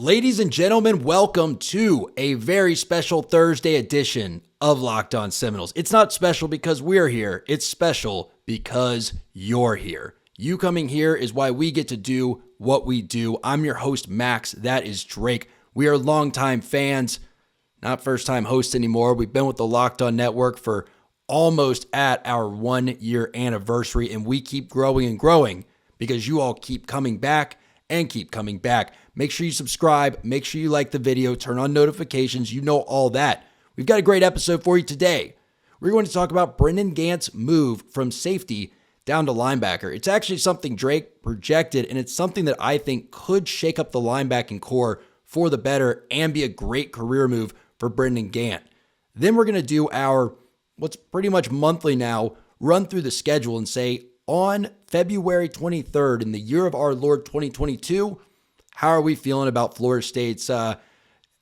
Ladies and gentlemen, welcome to a very special Thursday edition of Locked On Seminoles. It's not special because we're here. It's special because you're here. You coming here is why we get to do what we do. I'm your host, Max. That is Drake. We are longtime fans, not first-time hosts anymore. We've been with the Locked On Network for almost at our 1-year anniversary, and we keep growing and growing because you all keep coming back and keep coming back. Make sure you subscribe. Make sure you like the video. Turn on notifications. You know all that. We've got a great episode for you today. We're going to talk about Brendan Gant's move from safety down to linebacker. It's actually something Drake projected, and it's something that I think could shake up the linebacking core for the better and be a great career move for Brendan Gant. Then we're going to do our, what's pretty much monthly now, run through the schedule and say, on February 23rd, in the year of our Lord 2022, how are we feeling about Florida State's,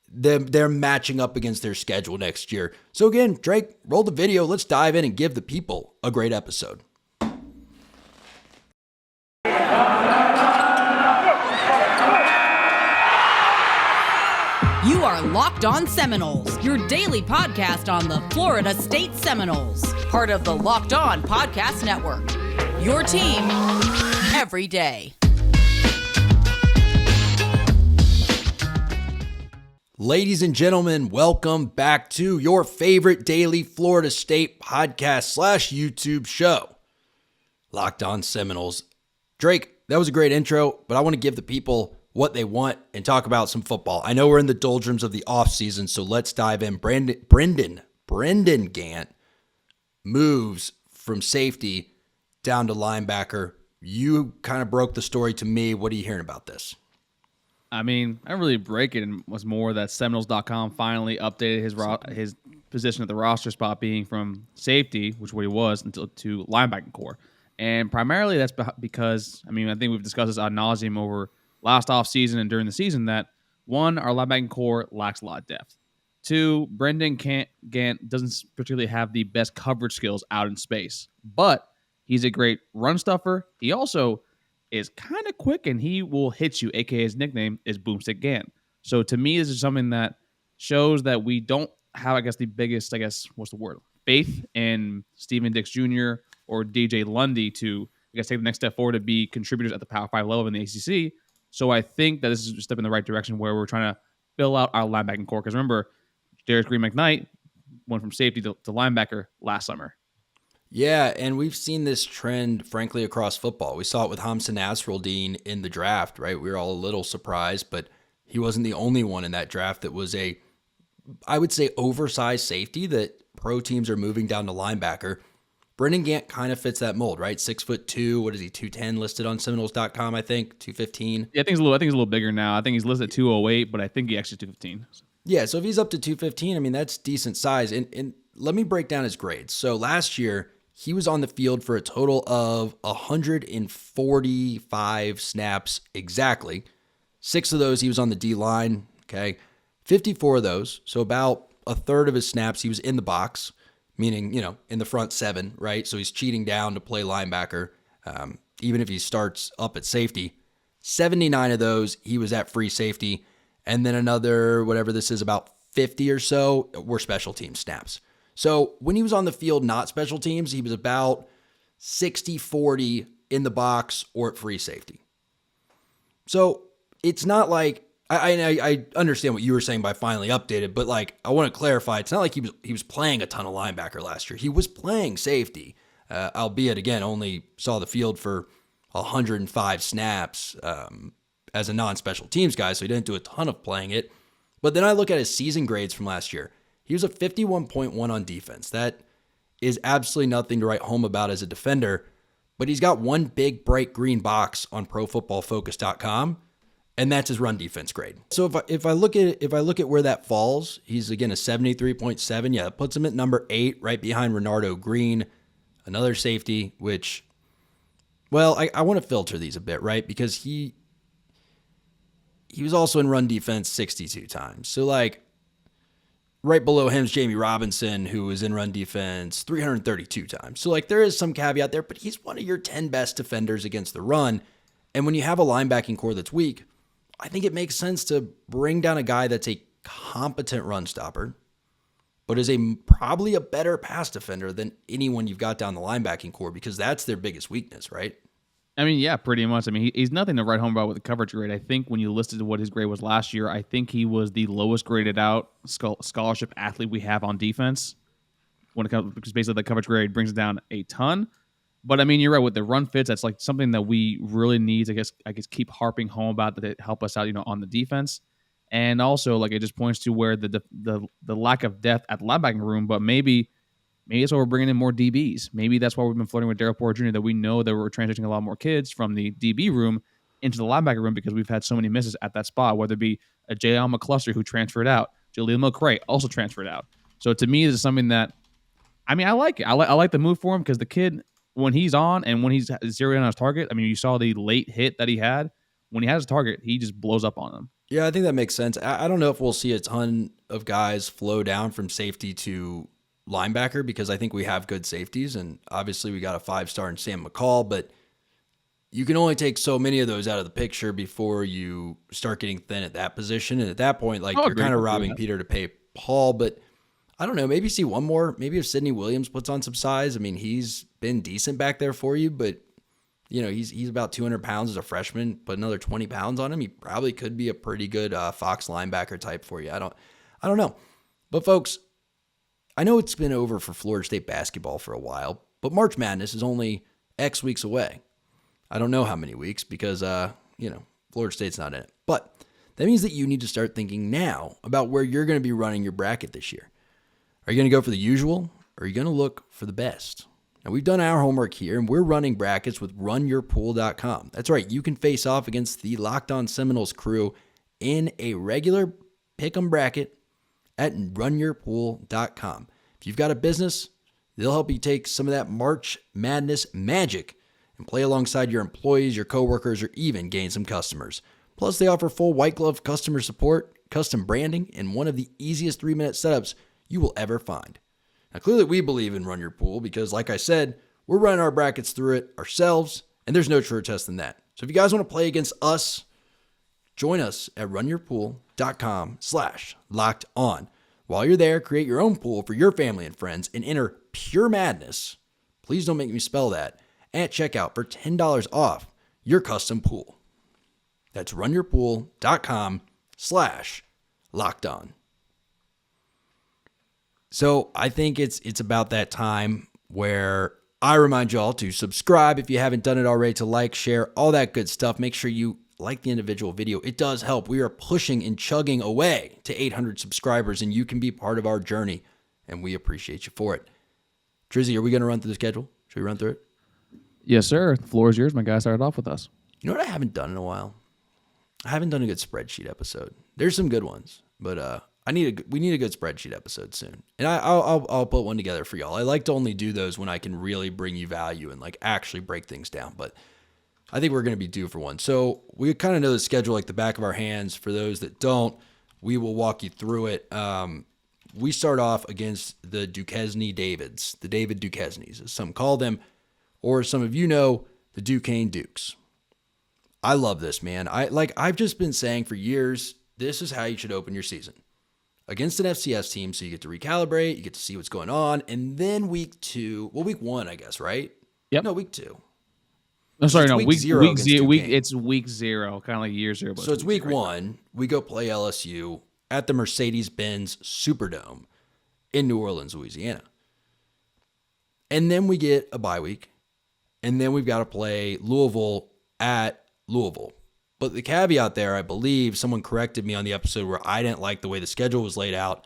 they're matching up against their schedule next year? So again, Drake, roll the video. Let's dive in and give the people a great episode. You are Locked On Seminoles, your daily podcast on the Florida State Seminoles, part of the Locked On Podcast Network. Your team every day. Ladies and gentlemen, welcome back to your favorite daily Florida State podcast / YouTube show, Locked On Seminoles. Drake, that was a great intro, but I want to give the people what they want and talk about some football. I know we're in the doldrums of the offseason, so let's dive in. Brendan Gant moves from safety down to linebacker. You kind of broke the story to me. What are you hearing about this? I mean, I really break it, and was more that Seminoles.com finally updated his position at the roster spot being from safety, which is what he was, to linebacking core. And primarily that's because, I think we've discussed this ad nauseum over last offseason and during the season, that one, our linebacking core lacks a lot of depth. Two, Brendan Gant doesn't particularly have the best coverage skills out in space, but he's a great run stuffer. He also is kind of quick, and he will hit you, aka his nickname is Boomstick Gant. So to me, this is something that shows that we don't have, the biggest, faith in Steven Dix Jr. or DJ Lundy to, take the next step forward to be contributors at the Power 5 level in the ACC. So I think that this is a step in the right direction where we're trying to fill out our linebacking core. Because remember, Darius Green McKnight went from safety to linebacker last summer. Yeah, and we've seen this trend, frankly, across football. We saw it with Hamza Nasruddin in the draft, right? We were all a little surprised, but he wasn't the only one in that draft that was I would say, oversized safety that pro teams are moving down to linebacker. Brendan Gant kind of fits that mold, right? 6'2", what is he, 210 listed on Seminoles.com, I think, 215. Yeah, I think he's a little bigger now. I think he's listed at 208, but I think he actually is 215. Yeah, so if he's up to 215, that's decent size. And let me break down his grades. So last year, he was on the field for a total of 145 snaps exactly. 6 of those, he was on the D-line, okay? 54 of those, so about a third of his snaps, he was in the box, meaning, in the front 7, right? So he's cheating down to play linebacker, even if he starts up at safety. 79 of those, he was at free safety. And then another, whatever this is, about 50 or so were special team snaps. So when he was on the field, not special teams, he was about 60-40 in the box or at free safety. So it's not like, I understand what you were saying by finally updated, but I want to clarify, it's not like he was playing a ton of linebacker last year. He was playing safety, albeit, again, only saw the field for 105 snaps as a non-special teams guy, so he didn't do a ton of playing it. But then I look at his season grades from last year. He was a 51.1 on defense. That is absolutely nothing to write home about as a defender, but he's got one big bright green box on ProFootballFocus.com, and that's his run defense grade. So if I look at where that falls, he's again a 73.7. Yeah, that puts him at number 8, right behind Renardo Green, another safety. Which, well, I want to filter these a bit, right? Because he was also in run defense 62 times. So right below him is Jamie Robinson, who was in run defense 332 times. So there is some caveat there, but he's one of your 10 best defenders against the run. And when you have a linebacking core that's weak, I think it makes sense to bring down a guy that's a competent run stopper, but is probably a better pass defender than anyone you've got down the linebacking core, because that's their biggest weakness, right? I mean, yeah, pretty much. I mean, he's nothing to write home about with the coverage grade. I think when you listed what his grade was last year, I think he was the lowest graded out scholarship athlete we have on defense. When it comes, because basically the coverage grade brings it down a ton. But I mean, you're right with the run fits. That's like something that we really need. I guess keep harping home about that it help us out, on the defense. And also, like, it just points to where the lack of depth at the linebacking room. But maybe that's why we're bringing in more DBs. Maybe that's why we've been flirting with Darryl Porter Jr., that we know that we're transitioning a lot more kids from the DB room into the linebacker room, because we've had so many misses at that spot, whether it be a J.L. McCluster who transferred out, Jaleel McCray also transferred out. So to me, this is something that, I mean, I like it. I like the move for him, because the kid, when he's on and when he's zeroing on his target, I mean, you saw the late hit that he had. When he has a target, he just blows up on him. Yeah, I think that makes sense. I don't know if we'll see a ton of guys flow down from safety to linebacker, because I think we have good safeties, and obviously we got a 5-star in Sam McCall, but you can only take so many of those out of the picture before you start getting thin at that position. And at that point, like, you're kind of robbing Peter to pay Paul. But I don't know, maybe see one more. Maybe if Sidney Williams puts on some size. I mean, he's been decent back there for you, but he's about 200 pounds as a freshman. Put another 20 pounds on him, he probably could be a pretty good Fox linebacker type for you. I don't know. But folks, I know it's been over for Florida State basketball for a while, but March Madness is only X weeks away. I don't know how many weeks, because, Florida State's not in it. But that means that you need to start thinking now about where you're going to be running your bracket this year. Are you going to go for the usual, or are you going to look for the best? Now, we've done our homework here, and we're running brackets with runyourpool.com. That's right. You can face off against the Locked On Seminoles crew in a regular pick'em bracket at runyourpool.com. If you've got a business, they'll help you take some of that March Madness magic and play alongside your employees, your coworkers, or even gain some customers. Plus, they offer full white glove customer support, custom branding, and one of the easiest 3-minute setups you will ever find. Now, clearly we believe in Run Your Pool, because, like I said, we're running our brackets through it ourselves, and there's no truer test than that. So if you guys want to play against us, join us at runyourpool.com/lockedon. While you're there, create your own pool for your family and friends and enter Pure Madness. Please don't make me spell that. At checkout for $10 off your custom pool. That's runyourpool.com/lockedon. So I think it's about that time where I remind y'all to subscribe if you haven't done it already, to like, share, all that good stuff. Make sure you like the individual video. It does help. We are pushing and chugging away to 800 subscribers, and you can be part of our journey, and we appreciate you for it. Drizzy, are we going to run through the schedule? Should we run through it? Yes, sir. The floor is yours. My guy started off with us. You know what I haven't done in a while? I haven't done a good spreadsheet episode. There's some good ones, but we need a good spreadsheet episode soon, and I'll put one together for y'all. I like to only do those when I can really bring you value and like actually break things down, but I think we're going to be due for one. So we kind of know the schedule like the back of our hands. For those that don't, we will walk you through it. We start off against the Duquesne Davids, the David Duquesnes, as some call them, or some of you know, the Duquesne Dukes. I love this, man. I've just been saying for years, this is how you should open your season. Against an FCS team, so you get to recalibrate, you get to see what's going on, and then week 1, I guess, right? Yep. No, week 2. No, sorry, no, week 0. It's week 0, kind of like year 0. But so it's week 1. We go play LSU at the Mercedes-Benz Superdome in New Orleans, Louisiana. And then we get a bye week, and then we've got to play Louisville at Louisville. But the caveat there, I believe someone corrected me on the episode where I didn't like the way the schedule was laid out.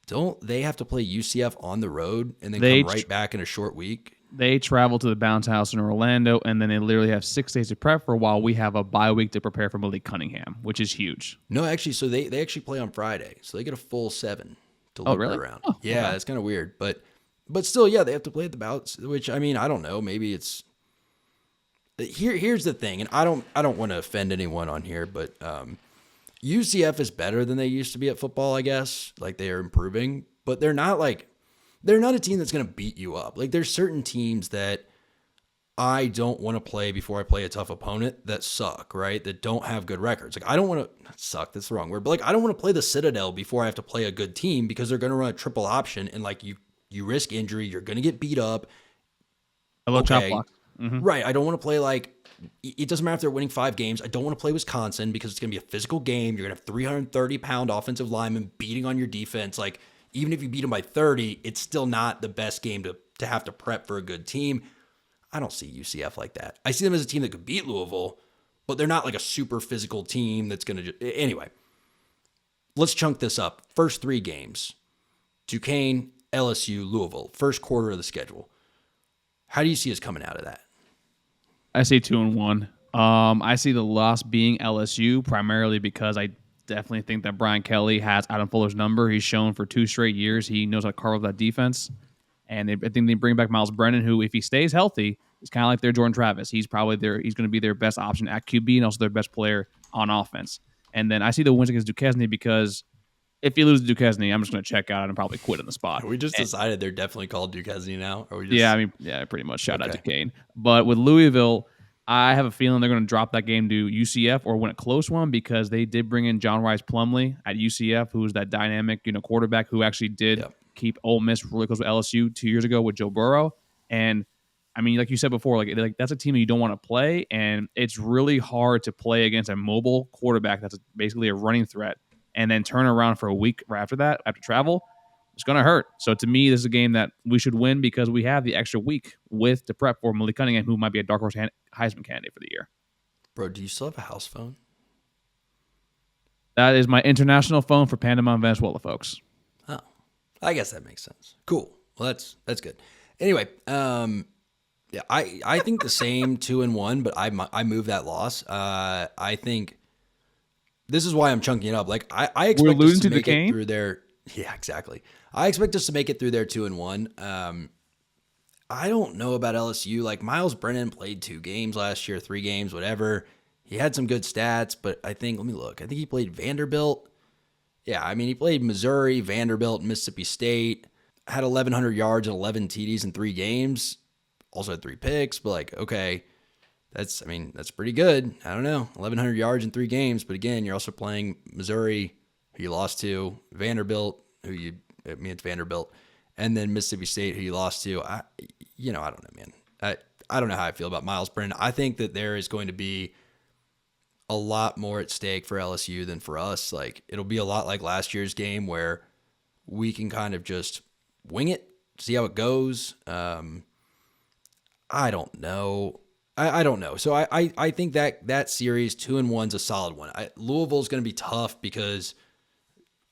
Don't they have to play UCF on the road and then come right back in a short week? They travel to the Bounce House in Orlando, and then they literally have 6 days to prep for, while we have a bye week to prepare for Malik Cunningham, which is huge. No, actually, so they actually play on Friday. So they get a full 7 to look around. Oh, yeah, okay. It's kind of weird. But still, yeah, they have to play at the Bounce, which, I mean, I don't know. Maybe it's... Here's the thing, and I don't want to offend anyone on here, but UCF is better than they used to be at football, I guess. Like, they are improving, but they're not a team that's going to beat you up. Like, there's certain teams that I don't want to play before I play a tough opponent that suck, right? That don't have good records. Like, I don't want to suck. That's the wrong word. But like, I don't want to play the Citadel before I have to play a good team because they're going to run a triple option. And like, you risk injury. You're going to get beat up. Hello, chop block. Mm-hmm. Right. I don't want to play like, it doesn't matter if they're winning 5 games. I don't want to play Wisconsin because it's going to be a physical game. You're going to have 330-pound offensive linemen beating on your defense. Like, even if you beat them by 30, it's still not the best game to have to prep for a good team. I don't see UCF like that. I see them as a team that could beat Louisville, but they're not like a super physical team that's going to... Anyway, let's chunk this up. First 3 games. Duquesne, LSU, Louisville. First quarter of the schedule. How do you see us coming out of that? I see 2-1. I see the loss being LSU primarily because I definitely think that Brian Kelly has Adam Fuller's number. He's shown for 2 straight years he knows how to carve up that defense. And I think they bring back Miles Brennan, who, if he stays healthy, is kind of like their Jordan Travis. He's probably he's going to be their best option at QB and also their best player on offense. And then I see the wins against Duquesne because if you lose to Duquesne, I'm just going to check out and probably quit on the spot. We just decided they're definitely called Duquesne now. Or we just... Yeah, pretty much. Shout out to Kane. But with Louisville, I have a feeling they're going to drop that game to UCF or win a close one because they did bring in John Rice Plumlee at UCF, who was that dynamic, quarterback who actually did keep Ole Miss really close with LSU 2 years ago with Joe Burrow. And I mean, like you said before, like that's a team that you don't want to play, and it's really hard to play against a mobile quarterback that's basically a running threat, and then turn around for a week right after that, after travel. It's going to hurt. So to me, this is a game that we should win because we have the extra week to prep for Malik Cunningham, who might be a dark horse Heisman candidate for the year. Bro, do you still have a house phone? That is my international phone for Panama, Venezuela, folks. Oh, I guess that makes sense. Cool. Well, that's good. Anyway, yeah, I think the same 2-1, but I moved that loss. I think this is why I'm chunking it up. Like I expect us to make it through there. Yeah, exactly. I expect us to make it through there 2-1. I don't know about LSU. Like Miles Brennan played 2 games last year, 3 games, whatever. He had some good stats, but I think, let me look. I think he played Vanderbilt. Yeah, I mean, he played Missouri, Vanderbilt, Mississippi State. Had 1,100 yards and 11 TDs in 3 games. Also had 3 picks, but like, okay, that's pretty good. I don't know, 1,100 yards in 3 games. But again, you're also playing Missouri, who you lost to, Vanderbilt, it's Vanderbilt, and then Mississippi State, who you lost to. I don't know, man. I don't know how I feel about Miles Brennan. I think that there is going to be a lot more at stake for LSU than for us. Like, it'll be a lot like last year's game where we can kind of just wing it, see how it goes. I don't know. I don't know. So I think that series 2-1's a solid one. Louisville's going to be tough because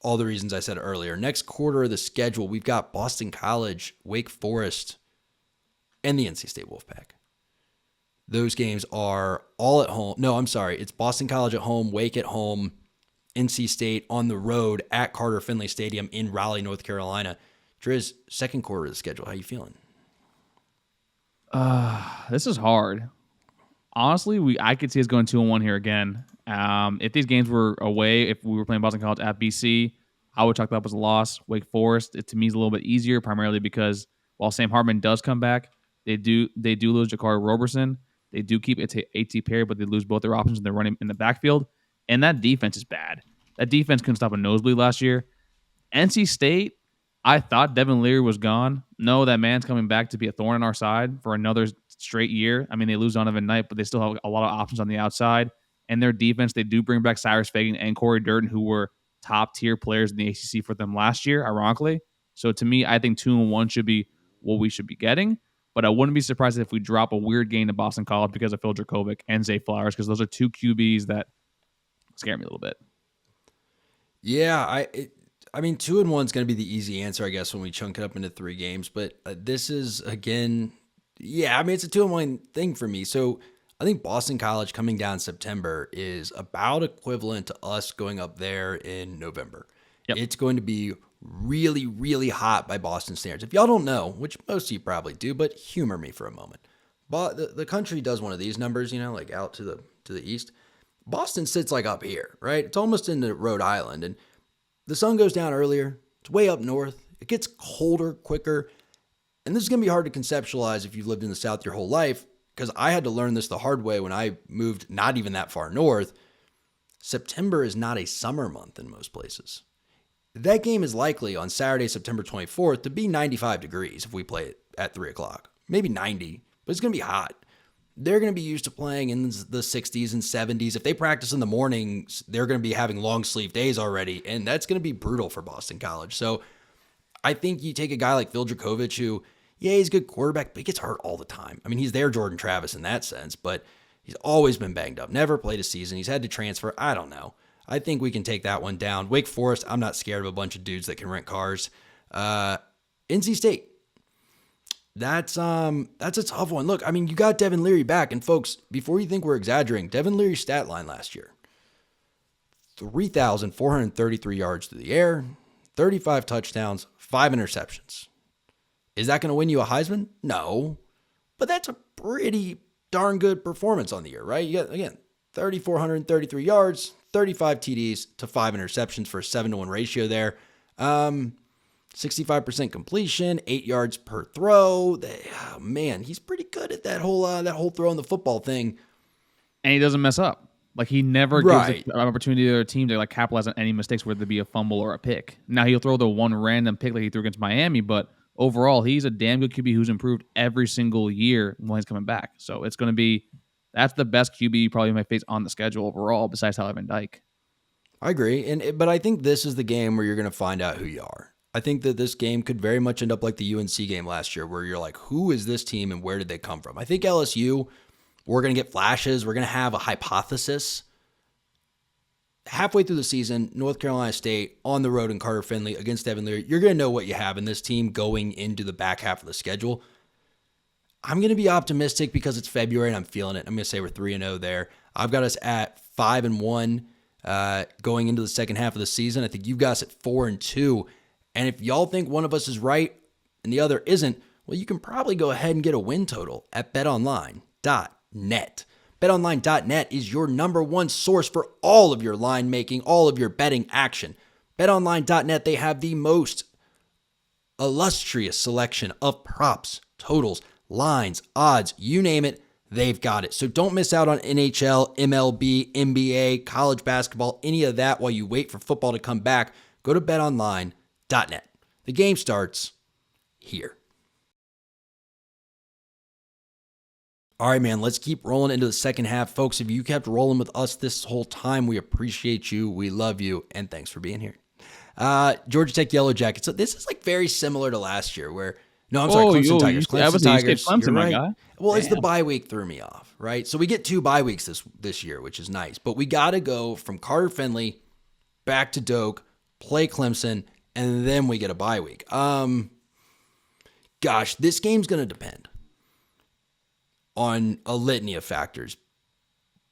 all the reasons I said earlier. Next quarter of the schedule, we've got Boston College, Wake Forest, and the NC State Wolfpack. Those games are all at home. No, I'm sorry. It's Boston College at home, Wake at home, NC State on the road at Carter Finley Stadium in Raleigh, North Carolina. Driz, second quarter of the schedule. How you feeling? This is hard. Honestly, I could see us going 2-1 here again. If these games were away, if we were playing Boston College at BC, I would chalk that up as a loss. Wake Forest, to me, is a little bit easier, primarily because while Sam Hartman does come back, they do lose Jakari Roberson. They do keep A.T. Perry, but they lose both their options and they're running in the backfield. And that defense is bad. That defense couldn't stop a nosebleed last year. NC State, I thought Devin Leary was gone. No, that man's coming back to be a thorn on our side for another straight year. I mean, they lose Donovan Knight, but they still have a lot of options on the outside. And their defense, they do bring back Cyrus Fagan and Corey Durden, who were top-tier players in the ACC for them last year, ironically. So to me, I think 2-1 should be what we should be getting. But I wouldn't be surprised if we drop a weird game to Boston College because of Phil Dracovic and Zay Flowers, because those are 2 QBs that scare me a little bit. Yeah, I mean, 2-1 is going to be the easy answer, I guess, when we chunk it up into 3 games. But this is, again, yeah, I mean, it's a 2-1 thing for me. So I think Boston College coming down September is about equivalent to us going up there in November. Yep. It's going to be really, really hot by Boston standards. If y'all don't know, which most of you probably do, but humor me for a moment. But the country does one of these numbers, like out to the east. Boston sits like up here, right? It's almost into Rhode Island, and the sun goes down earlier. It's way up north. It gets colder quicker. And this is going to be hard to conceptualize if you've lived in the South your whole life. because I had to learn this the hard way when I moved not even that far north. September is not a summer month in most places. That game is likely on Saturday, September 24th to be 95 degrees if we play it at 3 o'clock. Maybe 90, but it's going to be hot. They're going to be used to playing in the 60s and 70s. If they practice in the mornings, they're going to be having long sleeve days already, and that's going to be brutal for Boston College. So I think you take a guy like Phil Dracovic who, yeah, he's a good quarterback, but he gets hurt all the time. I mean, he's their Jordan Travis in that sense, but he's always been banged up. Never played a season. He's had to transfer. I don't know. I think we can take that one down. Wake Forest, I'm not scared of a bunch of dudes that can rent cars. NC State. That's a tough one. Look, I mean, you got Devin Leary back, and folks, before you think we're exaggerating, Devin Leary's stat line last year, 3,433 yards through the air, 35 touchdowns, 5 interceptions. Is that going to win you a Heisman? No, but that's a pretty darn good performance on the year, right? You got, again, 3,433 yards, 35 TDs to 5 interceptions for a 7-to-1 ratio there. 65% completion, 8 yards per throw. Oh, man, he's pretty good at that whole throwing the football thing. And he doesn't mess up. Like, he never gives an opportunity to their team to like capitalize on any mistakes, whether it be a fumble or a pick. Now, he'll throw the one random pick like he threw against Miami, but overall, he's a damn good QB who's improved every single year when he's coming back. So it's going to be, that's the best QB you probably might face on the schedule overall, besides Tyler Van Dyke. I agree, but I think this is the game where you're going to find out who you are. I think that this game could very much end up like the UNC game last year, where you're like, who is this team and where did they come from? I think LSU, we're going to get flashes. We're going to have a hypothesis. Halfway through the season, North Carolina State on the road in Carter Finley against Devin Leary, you're going to know what you have in this team going into the back half of the schedule. I'm going to be optimistic because it's February and I'm feeling it. I'm going to say we're 3-0 there. I've got us at 5-1 going into the second half of the season. I think you've got us at 4-2. And if y'all think one of us is right and the other isn't, well, you can probably go ahead and get a win total at betonline.net. BetOnline.net is your number one source for all of your line making, all of your betting action. BetOnline.net, they have the most illustrious selection of props, totals, lines, odds, you name it, they've got it. So don't miss out on NHL, MLB, NBA, college basketball, any of that while you wait for football to come back. Go to BetOnline.net. The game starts here. All right, man, let's keep rolling into the second half. Folks, if you kept rolling with us this whole time, we appreciate you, we love you, and thanks for being here. Georgia Tech Yellow Jackets. So this is like very similar to last year where, no, I'm sorry, Clemson Tigers. Clemson Tigers. Clemson, my guy. Well, it's the bye week threw me off, right? So we get 2 bye weeks this year, which is nice. But we got to go from Carter Finley back to Doak, play Clemson, and then we get a bye week. Gosh, this game's going to depend on a litany of factors.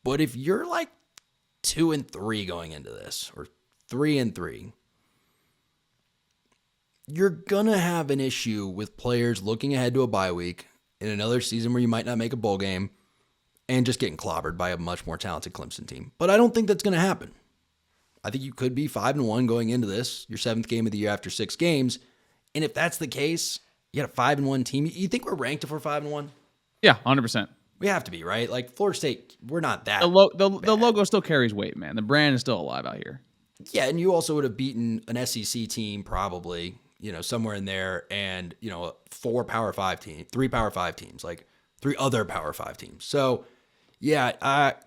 But if you're like 2-3 going into this, or 3-3, you're going to have an issue with players looking ahead to a bye week in another season where you might not make a bowl game and just getting clobbered by a much more talented Clemson team. But I don't think that's going to happen. I think you could be 5-1 going into this, your 7th game of the year after 6 games. And if that's the case, you got a 5-1 team. You think we're ranked if we're 5-1? Yeah, 100%. We have to be, right? Like Florida State, we're not that. The logo still carries weight, man. The brand is still alive out here. Yeah, and you also would have beaten an SEC team probably, somewhere in there, and 3 Power 5 teams, like 3 other Power 5 teams. So, yeah,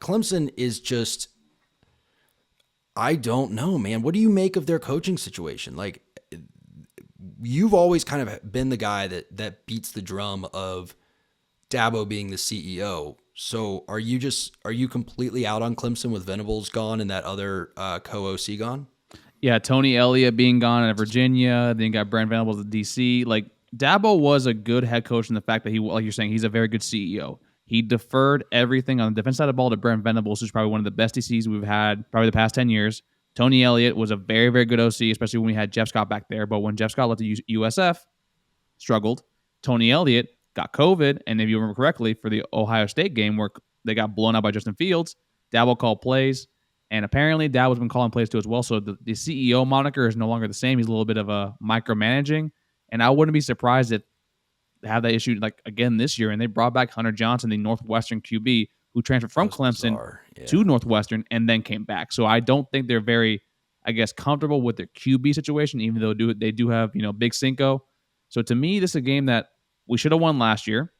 Clemson is just, I don't know, man. What do you make of their coaching situation? Like, you've always kind of been the guy that beats the drum of Dabo being the CEO. So are you completely out on Clemson with Venables gone and that other co-OC gone? Yeah, Tony Elliott being gone at Virginia, then you got Brent Venables at DC. Like, Dabo was a good head coach in the fact that he, like you're saying, he's a very good CEO. He deferred everything on the defense side of the ball to Brent Venables, who's probably one of the best DCs we've had probably the past 10 years. Tony Elliott was a very, very good OC, especially when we had Jeff Scott back there. But when Jeff Scott left the USF, struggled. Tony Elliott got COVID, and if you remember correctly, for the Ohio State game where they got blown out by Justin Fields, Dabo called plays, and apparently Dabo's been calling plays too as well. So the CEO moniker is no longer the same. He's a little bit of a micromanaging, and I wouldn't be surprised if have that issue like again this year, and they brought back Hunter Johnson, the Northwestern QB, who transferred from Clemson to Northwestern and then came back. So I don't think they're very, I guess, comfortable with their QB situation, even though they do have, Big Cinco. So to me, this is a game that we should have won last year.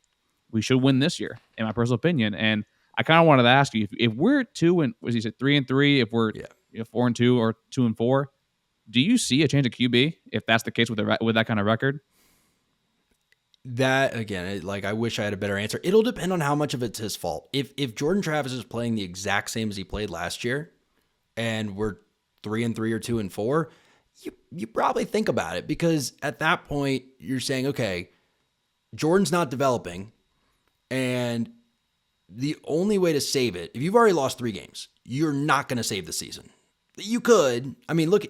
We should win this year, in my personal opinion. And I kind of wanted to ask you, if we're 3-3, if we're 4-2 or 2-4, do you see a change of QB if that's the case with that kind of record? That, again, I wish I had a better answer. It'll depend on how much of it's his fault. If Jordan Travis is playing the exact same as he played last year, and we're 3-3 or 2-4, you probably think about it, because at that point you're saying, okay, Jordan's not developing, and the only way to save it, if you've already lost 3 games, you're not going to save the season. You could. I mean, look.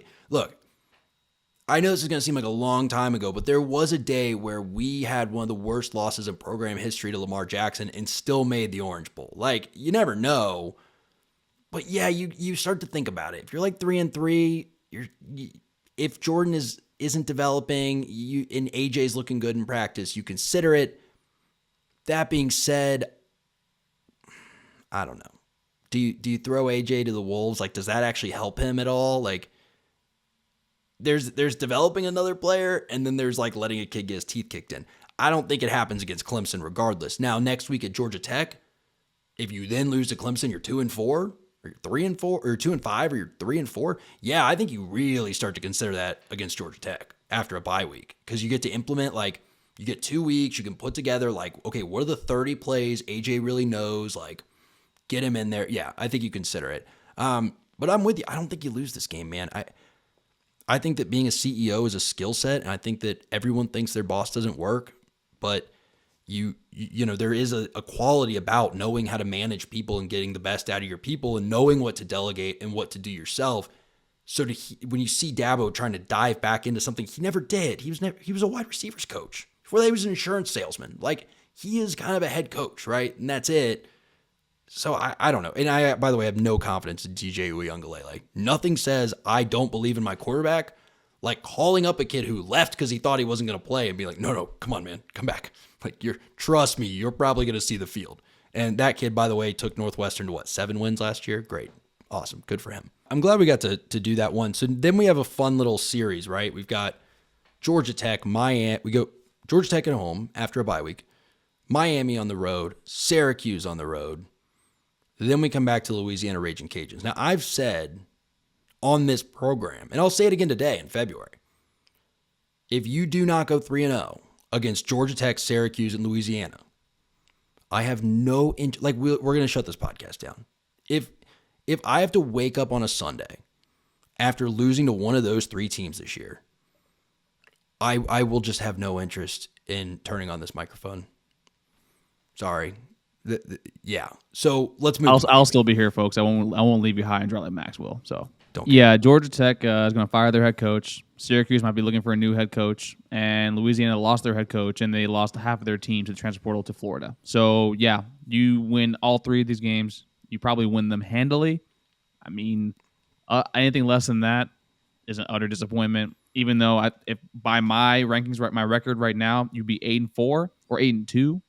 I know this is going to seem like a long time ago, but there was a day where we had one of the worst losses in program history to Lamar Jackson and still made the Orange Bowl. Like, you never know. But yeah, you start to think about it. If you're like 3-3, if Jordan isn't developing, and AJ's looking good in practice, you consider it. That being said, I don't know. Do you throw AJ to the Wolves? Like, does that actually help him at all? Like, there's developing another player, and then there's like letting a kid get his teeth kicked in. I don't think it happens against Clemson regardless. Now, next week at Georgia Tech, if you then lose to Clemson, you're 2-4, or you're 3-4, or 2-5, or you're 3-4. Yeah, I think you really start to consider that against Georgia Tech after a bye week, because you get to implement, like, you get 2 weeks, you can put together, like, okay, what are the 30 plays AJ really knows, like, get him in there. Yeah, I think you consider it. But I'm with you. I don't think you lose this game, man. I think that being a CEO is a skill set, and I think that everyone thinks their boss doesn't work, but you know, there is a quality about knowing how to manage people and getting the best out of your people and knowing what to delegate and what to do yourself. So when you see Dabo trying to dive back into something he never did, he was a wide receivers coach. Before that, he was an insurance salesman. Like, he is kind of a head coach, right? And that's it. So I don't know. And I, by the way, have no confidence in DJ Uiagalelei. Nothing says I don't believe in my quarterback like calling up a kid who left because he thought he wasn't going to play and be like, no, come on, man, come back. Like, trust me, you're probably going to see the field. And that kid, by the way, took Northwestern to 7 wins last year? Great. Awesome. Good for him. I'm glad we got to do that one. So then we have a fun little series, right? We've got Georgia Tech, Miami. We go Georgia Tech at home after a bye week, Miami on the road, Syracuse on the road. Then we come back to Louisiana Raging Cajuns. Now, I've said on this program, and I'll say it again today in February, if you do not go 3-0 against Georgia Tech, Syracuse, and Louisiana, I have no interest. Like, we're going to shut this podcast down. If I have to wake up on a Sunday after losing to one of those 3 teams this year, I will just have no interest in turning on this microphone. Sorry. Yeah. So let's move. I'll still be here, folks. I won't leave you high and dry like Max will. So Georgia Tech is going to fire their head coach. Syracuse might be looking for a new head coach, and Louisiana lost their head coach, and they lost half of their team to the transfer portal to Florida. So yeah, you win all 3 of these games. You probably win them handily. I mean, anything less than that is an utter disappointment. Even though if by my rankings, my record right now, you'd be 8-4 or 8-2.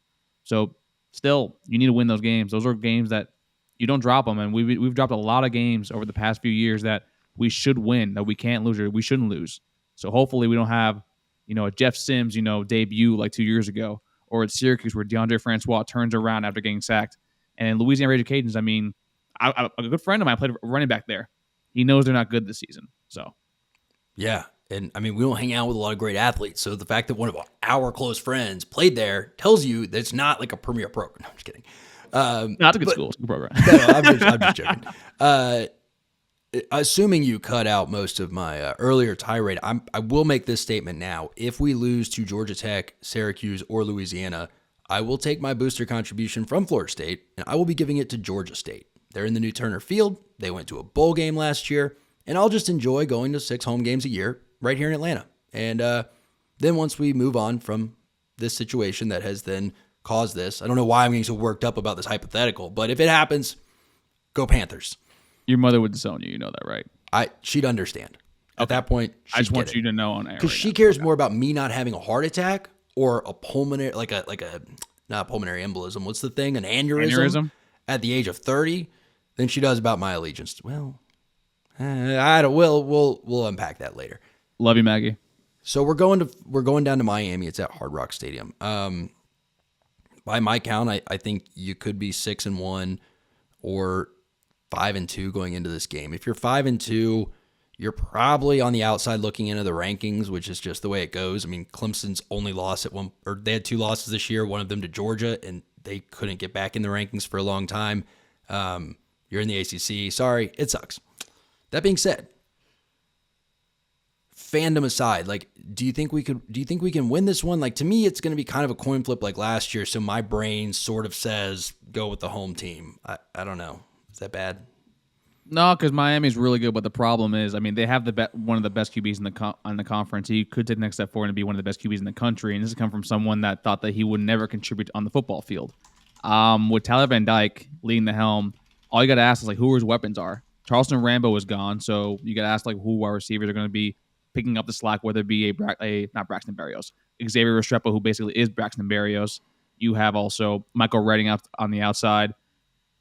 So still, you need to win those games. Those are games that you don't drop them, and we've dropped a lot of games over the past few years that we should win, that we can't lose or we shouldn't lose. So hopefully we don't have, a Jeff Sims, debut like 2 years ago, or at Syracuse where DeAndre Francois turns around after getting sacked. And in Louisiana Raging Cajuns, I mean, a good friend of mine played running back there. He knows they're not good this season. So yeah. And I mean, we don't hang out with a lot of great athletes. So the fact that one of our close friends played there tells you that it's not like a premier program. No, I'm just kidding. Not a good school. It's a good program. No, I'm just joking. Assuming you cut out most of my earlier tirade, I will make this statement now. If we lose to Georgia Tech, Syracuse, or Louisiana, I will take my booster contribution from Florida State, and I will be giving it to Georgia State. They're in the new Turner Field. They went to a bowl game last year, and I'll just enjoy going to 6 home games a year right here in Atlanta. And then once we move on from this situation that has then caused this, I don't know why I'm getting so worked up about this hypothetical, but if it happens, go Panthers. Your mother would disown you. You know that, right? She'd understand. At that point, I just want you to know on air. Because she cares more about me not having a heart attack or a pulmonary, not a pulmonary embolism. What's the thing? An aneurysm at the age of 30 than she does about my allegiance. Well, I don't. We'll unpack that later. Love you, Maggie. So we're going down to Miami. It's at Hard Rock Stadium. By my count, I think you could be 6-1 or 5-2 going into this game. If you're 5-2, you're probably on the outside looking into the rankings, which is just the way it goes. I mean, Clemson's only loss they had 2 losses this year, one of them to Georgia, and they couldn't get back in the rankings for a long time. You're in the ACC. Sorry, it sucks. That being said, fandom aside, like, do you think we can win this one? Like, to me, it's going to be kind of a coin flip like last year. So my brain sort of says go with the home team. I don't know. Is that bad? No, because Miami's really good, but the problem is, I mean, they have one of the best QBs in the conference. He could take the next step forward and be one of the best QBs in the country, and this has come from someone that thought that he would never contribute on the football field. With Tyler Van Dyke leading the helm, all you got to ask is, like, who his weapons are. Charleston Rambo is gone, so you got to ask, like, who our receivers are going to be picking up the slack, whether it be not Braxton Berrios, Xavier Restrepo, who basically is Braxton Berrios. You have also Michael Redding up on the outside.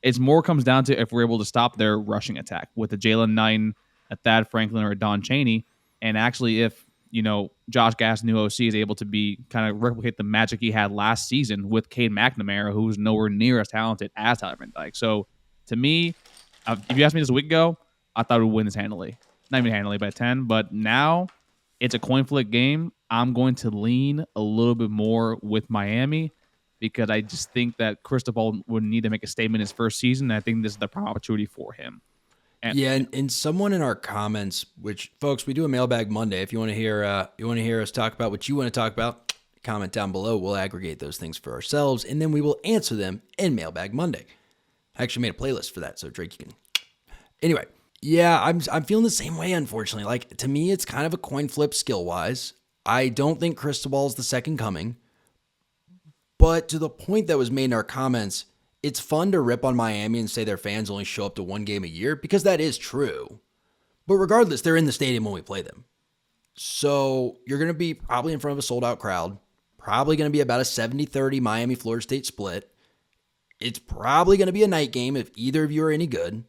It's more comes down to if we're able to stop their rushing attack with a Jalen Knighton, a Thad Franklin, or a Don Chaney. And actually, if Josh Gass, new OC, is able to be kind of replicate the magic he had last season with Cade McNamara, who was nowhere near as talented as Tyler Van Dyke. So to me, if you asked me this a week ago, I thought we would win this handily. Not even handily by 10, but now it's a coin flip game. I'm going to lean a little bit more with Miami, because I just think that Cristobal would need to make a statement his first season. And I think this is the prime opportunity for him. And someone in our comments, which, folks, we do a Mailbag Monday. If you want to hear us talk about what you want to talk about, comment down below. We'll aggregate those things for ourselves, and then we will answer them in Mailbag Monday. I actually made a playlist for that, so Drake, you can. Anyway, yeah, I'm feeling the same way, unfortunately. Like, to me, it's kind of a coin flip skill-wise. I don't think Cristobal is the second coming. But to the point that was made in our comments, it's fun to rip on Miami and say their fans only show up to one game a year, because that is true. But regardless, they're in the stadium when we play them. So you're going to be probably in front of a sold-out crowd, probably going to be about a 70-30 Miami-Florida State split. It's probably going to be a night game if either of you are any good.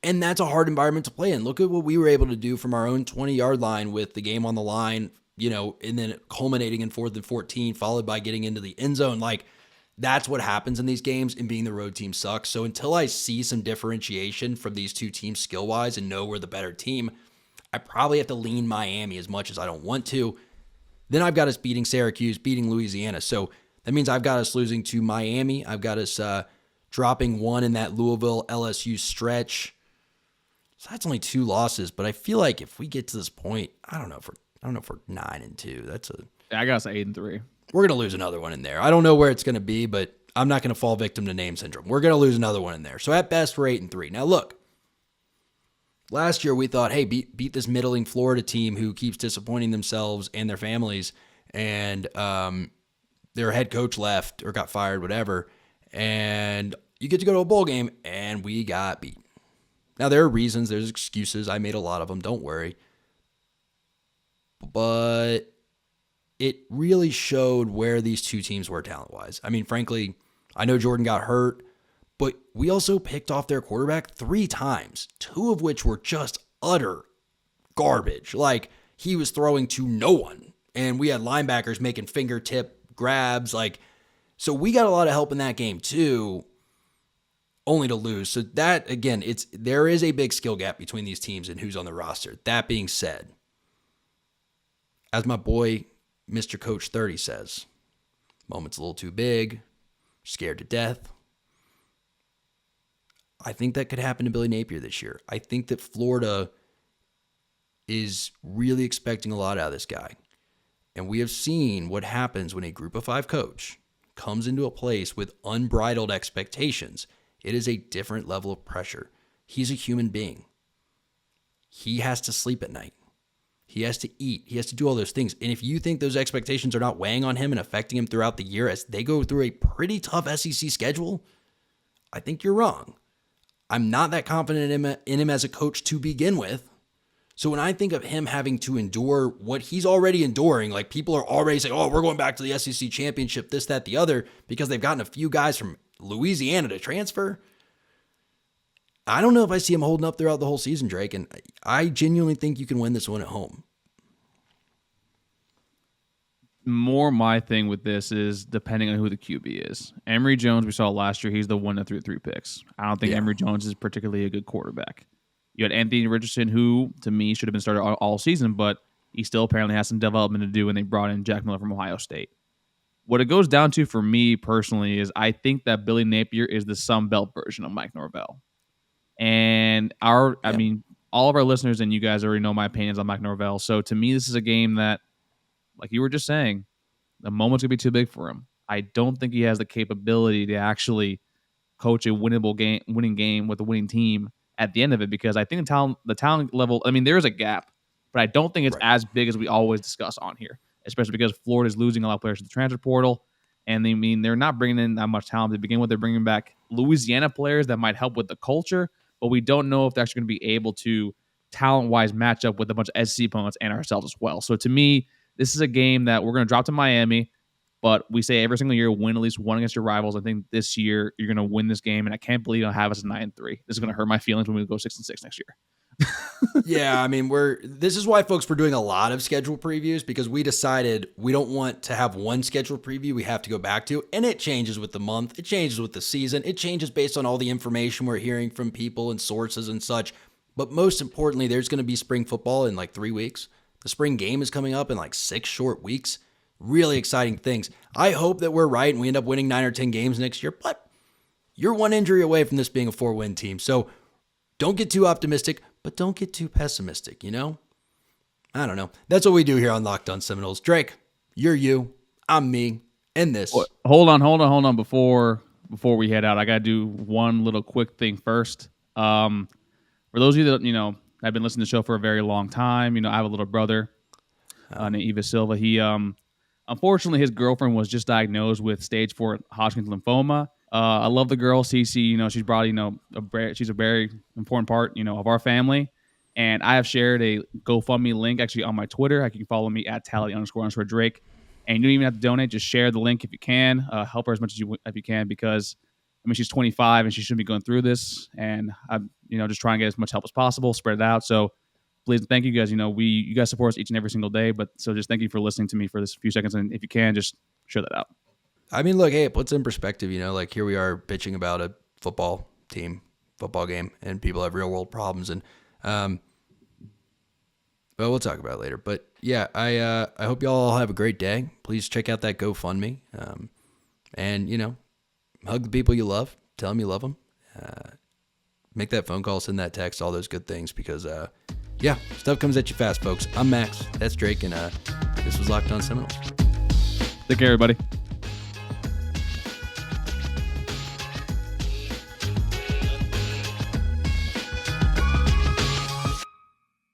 And that's a hard environment to play in. Look at what we were able to do from our own 20-yard line with the game on the line, and then culminating in 4th and 14, followed by getting into the end zone. Like, that's what happens in these games, and being the road team sucks. So until I see some differentiation from these two teams skill-wise and know we're the better team, I probably have to lean Miami as much as I don't want to. Then I've got us beating Syracuse, beating Louisiana. So that means I've got us losing to Miami. I've got us dropping 1 in that Louisville LSU stretch. So that's only 2 losses, but I feel like if we get to this point, I don't know if we're 9-2. I got us 8-3. We're gonna lose another one in there. I don't know where it's gonna be, but I'm not gonna fall victim to name syndrome. We're gonna lose another one in there. So at best, we're 8-3. Now look, last year we thought, hey, beat this middling Florida team who keeps disappointing themselves and their families, and their head coach left or got fired, whatever, and you get to go to a bowl game, and we got beat. Now, there are reasons, there's excuses. I made a lot of them, don't worry. But it really showed where these two teams were talent-wise. I mean, frankly, I know Jordan got hurt, but we also picked off their quarterback 3 times, 2 of which were just utter garbage. Like, he was throwing to no one, and we had linebackers making fingertip grabs. Like, so we got a lot of help in that game, too, only to lose. So that, again, there is a big skill gap between these teams and who's on the roster. That being said, as my boy Mr. Coach 30 says, moment's a little too big, scared to death. I think that could happen to Billy Napier this year. I think that Florida is really expecting a lot out of this guy. And we have seen what happens when a group of 5 coach comes into a place with unbridled expectations. It is a different level of pressure. He's a human being. He has to sleep at night. He has to eat. He has to do all those things. And if you think those expectations are not weighing on him and affecting him throughout the year as they go through a pretty tough SEC schedule, I think you're wrong. I'm not that confident in him as a coach to begin with. So when I think of him having to endure what he's already enduring, like people are already saying, oh, we're going back to the SEC championship, this, that, the other, because they've gotten a few guys from Louisiana to transfer. I don't know if I see him holding up throughout the whole season, Drake, and I genuinely think you can win this one at home. More my thing with this is depending on who the QB is. Emory Jones, we saw last year, he's the one that threw 3 picks. I don't think Emory Jones is particularly a good quarterback. You had Anthony Richardson, who, to me, should have been started all season, but he still apparently has some development to do, and they brought in Jack Miller from Ohio State. What it goes down to for me personally is I think that Billy Napier is the Sun Belt version of Mike Norvell. And I mean, all of our listeners and you guys already know my opinions on Mike Norvell. So to me, this is a game that, like you were just saying, the moment's going to be too big for him. I don't think he has the capability to actually coach a winning game with a winning team at the end of it, because I think the talent level, I mean, there is a gap, but I don't think it's as big as we always discuss on here, especially because Florida's losing a lot of players to the transfer portal. And they mean they're not bringing in that much talent to begin with. They're bringing back Louisiana players that might help with the culture, but we don't know if they're actually going to be able to talent-wise match up with a bunch of SEC opponents and ourselves as well. So to me, this is a game that we're going to drop to Miami, but we say every single year, win at least one against your rivals. I think this year you're going to win this game, and I can't believe you'll have us at 9-3. This is going to hurt my feelings when we go 6-6 next year. Yeah, I mean, this is why, folks, we're doing a lot of schedule previews, because we decided we don't want to have one schedule preview we have to go back to, and it changes with the month, it changes with the season, it changes based on all the information we're hearing from people and sources and such. But most importantly, there's going to be spring football in like 3 weeks. The spring game is coming up in like 6 short weeks. Really exciting things. I hope that we're right and we end up winning 9 or 10 games next year, but you're one injury away from this being a 4-win team. So don't get too optimistic, but don't get too pessimistic, you know? I don't know. That's what we do here on Locked On Seminoles. Drake, you're you, I'm me, and this. Hold on. Before we head out, I got to do one little quick thing first. For those of you that, have been listening to the show for a very long time, I have a little brother named Eva Silva. He, unfortunately, his girlfriend was just diagnosed with stage 4 Hodgkin's lymphoma. I love the girl, Cece. She's brought, she's a very important part, of our family. And I have shared a GoFundMe link actually on my Twitter. You can follow me at @tally__Drake. And you don't even have to donate. Just share the link if you can. Help her as much as you can, because, she's 25 and she shouldn't be going through this. And I'm, just trying to get as much help as possible, spread it out. So please, thank you guys. You guys support us each and every single day. But so just thank you for listening to me for this few seconds. And if you can, just share that out. I mean, look, hey, it puts in perspective, like here we are bitching about a football game, and people have real world problems. And, but we'll talk about it later. But yeah, I hope y'all all have a great day. Please check out that GoFundMe. And, hug the people you love. Tell them you love them. Make that phone call, send that text, all those good things, because, stuff comes at you fast, folks. I'm Max. That's Drake. And this was Locked On Seminoles. Take care, everybody.